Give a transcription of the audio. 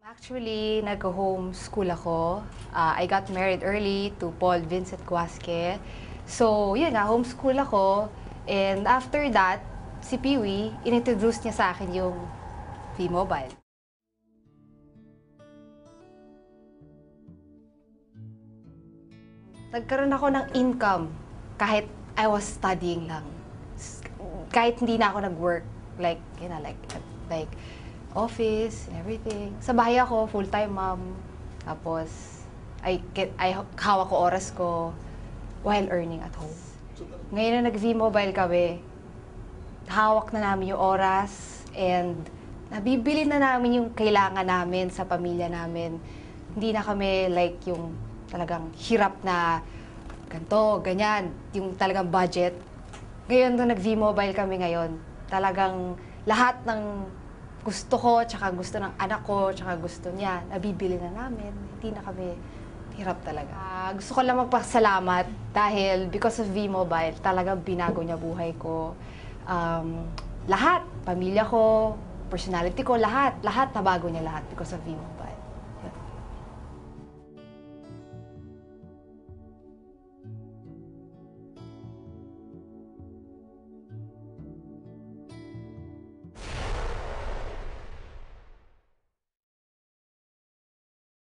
Actually, nag-homeschool ako. I got married early to Paul Vincent Guasque. So, yun nga, homeschool ako. And after that, si Peewee, inintroduce niya sa akin yung V-Mobile. Nagkaroon ako ng income kahit I was studying lang. Kahit hindi na ako nag-work. Like, like office and everything. Sa bahay ako, full-time mom. Tapos, hawak ko oras ko while earning at home. Ngayon na nag-V-Mobile kami, hawak na namin yung oras and nabibili na namin yung kailangan namin sa pamilya namin. Hindi na kami like yung talagang hirap na ganito, ganyan, yung talagang budget. Ngayon nung nag-V-Mobile kami ngayon, talagang lahat ng gusto ko, tsaka gusto ng anak ko, tsaka gusto niya, nabibili na namin. Hindi na kami hirap talaga. Gusto ko lang magpasalamat dahil because of V-Mobile, talagang binago niya buhay ko. Lahat, pamilya ko, personality ko, lahat nabago niya lahat because of V-Mobile.